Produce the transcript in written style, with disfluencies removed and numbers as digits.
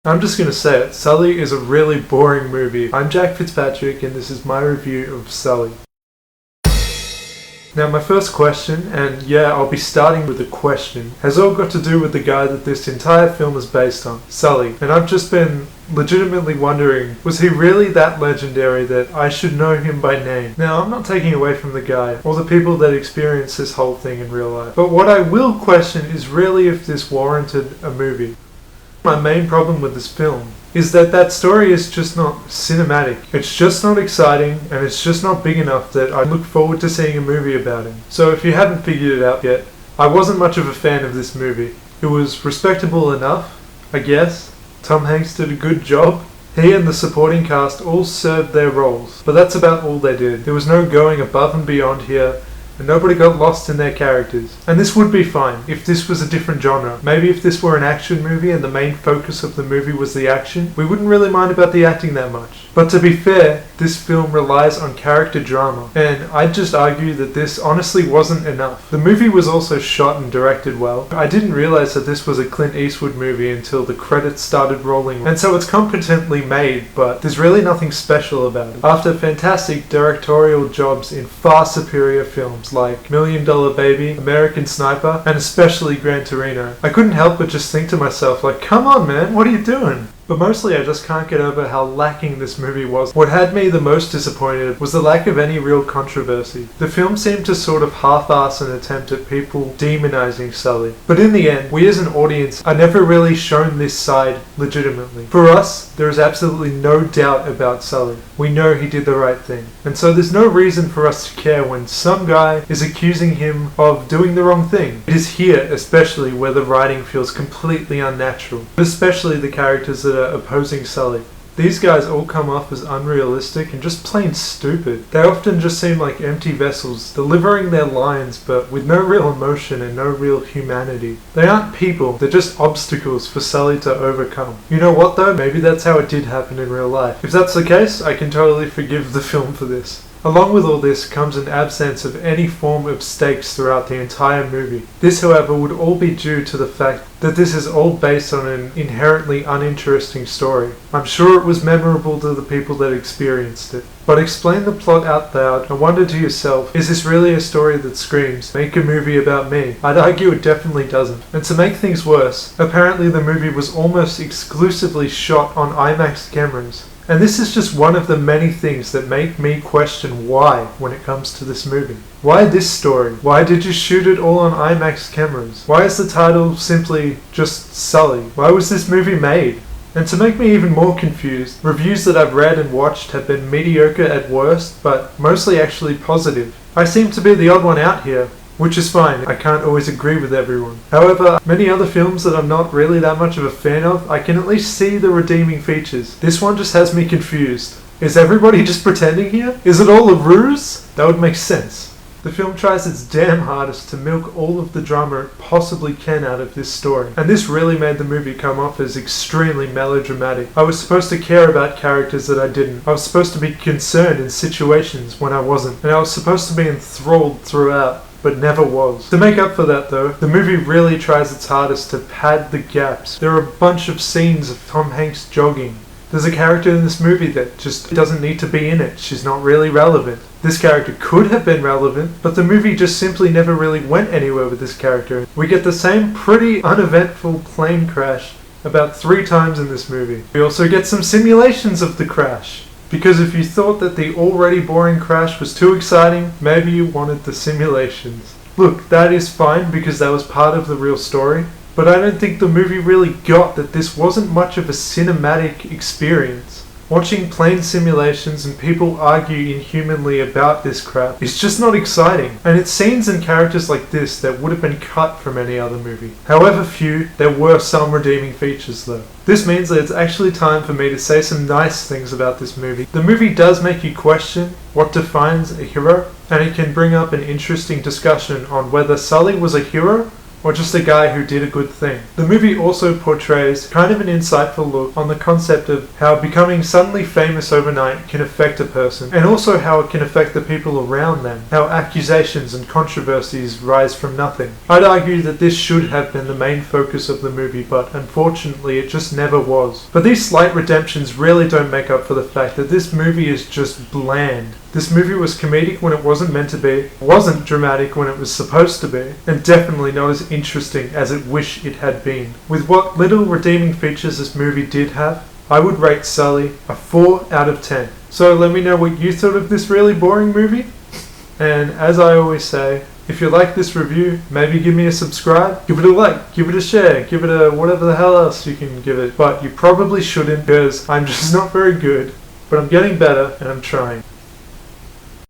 I'm just gonna say it, Sully is a really boring movie. I'm Jack Fitzpatrick and this is my review of Sully. Now my first question, and yeah, I'll be starting with a question, has all got to do with the guy that this entire film is based on, Sully. And I've just been legitimately wondering, was he really that legendary that I should know him by name? Now I'm not taking away from the guy, or the people that experience this whole thing in real life. But what I will question is really if this warranted a movie. My main problem with this film is that story is just not cinematic. It's just not exciting, and it's just not big enough that I look forward to seeing a movie about him. So if you haven't figured it out yet, I wasn't much of a fan of this movie. It was respectable enough, I guess. Tom Hanks did a good job. He and the supporting cast all served their roles, but that's about all they did. There was no going above and beyond here, and nobody got lost in their characters. And this would be fine if this was a different genre. Maybe if this were an action movie and the main focus of the movie was the action, we wouldn't really mind about the acting that much. But to be fair, this film relies on character drama, and I'd just argue that this honestly wasn't enough. The movie was also shot and directed well. I didn't realize that this was a Clint Eastwood movie until the credits started rolling, and so it's competently made, but there's really nothing special about it. After fantastic directorial jobs in far superior films like $1 Million Baby, American Sniper, and especially Gran Torino, I couldn't help but just think to myself, like, come on man, what are you doing? But mostly I just can't get over how lacking this movie was. What had me the most disappointed was the lack of any real controversy. The film seemed to sort of half-ass an attempt at people demonizing Sully. But in the end, we as an audience are never really shown this side legitimately. For us, there is absolutely no doubt about Sully. We know he did the right thing. And so there's no reason for us to care when some guy is accusing him of doing the wrong thing. It is here, especially, where the writing feels completely unnatural. Especially the characters that are opposing Sully. These guys all come off as unrealistic and just plain stupid. They often just seem like empty vessels, delivering their lines but with no real emotion and no real humanity. They aren't people, they're just obstacles for Sully to overcome. You know what though? Maybe that's how it did happen in real life. If that's the case, I can totally forgive the film for this. Along with all this comes an absence of any form of stakes throughout the entire movie. This, however, would all be due to the fact that this is all based on an inherently uninteresting story. I'm sure it was memorable to the people that experienced it. But explain the plot out loud and wonder to yourself, is this really a story that screams, make a movie about me? I'd argue it definitely doesn't. And to make things worse, apparently the movie was almost exclusively shot on IMAX cameras. And this is just one of the many things that make me question why when it comes to this movie. Why this story? Why did you shoot it all on IMAX cameras? Why is the title simply just Sully? Why was this movie made? And to make me even more confused, reviews that I've read and watched have been mediocre at worst, but mostly actually positive. I seem to be the odd one out here. Which is fine, I can't always agree with everyone. However, many other films that I'm not really that much of a fan of, I can at least see the redeeming features. This one just has me confused. Is everybody just pretending here? Is it all a ruse? That would make sense. The film tries its damn hardest to milk all of the drama it possibly can out of this story, and this really made the movie come off as extremely melodramatic. I was supposed to care about characters that I didn't. I was supposed to be concerned in situations when I wasn't, and I was supposed to be enthralled throughout, but never was. To make up for that though, the movie really tries its hardest to pad the gaps. There are a bunch of scenes of Tom Hanks jogging. There's a character in this movie that just doesn't need to be in it. She's not really relevant. This character could have been relevant, but the movie just simply never really went anywhere with this character. We get the same pretty uneventful plane crash about 3 times in this movie. We also get some simulations of the crash. Because if you thought that the already boring crash was too exciting, maybe you wanted the simulations. Look, that is fine because that was part of the real story, but I don't think the movie really got that this wasn't much of a cinematic experience. Watching plane simulations and people argue inhumanly about this crap is just not exciting, and it's scenes and characters like this that would have been cut from any other movie. However few, there were some redeeming features though. This means that it's actually time for me to say some nice things about this movie. The movie does make you question what defines a hero, and it can bring up an interesting discussion on whether Sully was a hero or just a guy who did a good thing. The movie also portrays kind of an insightful look on the concept of how becoming suddenly famous overnight can affect a person, and also how it can affect the people around them, how accusations and controversies rise from nothing. I'd argue that this should have been the main focus of the movie, but unfortunately it just never was. But these slight redemptions really don't make up for the fact that this movie is just bland. This movie was comedic when it wasn't meant to be, wasn't dramatic when it was supposed to be, and definitely not as interesting as it wished it had been. With what little redeeming features this movie did have, I would rate Sully a 4 out of 10. So let me know what you thought of this really boring movie. And as I always say, if you like this review, maybe give me a subscribe, give it a like, give it a share, give it a whatever the hell else you can give it. But you probably shouldn't, because I'm just not very good. But I'm getting better and I'm trying.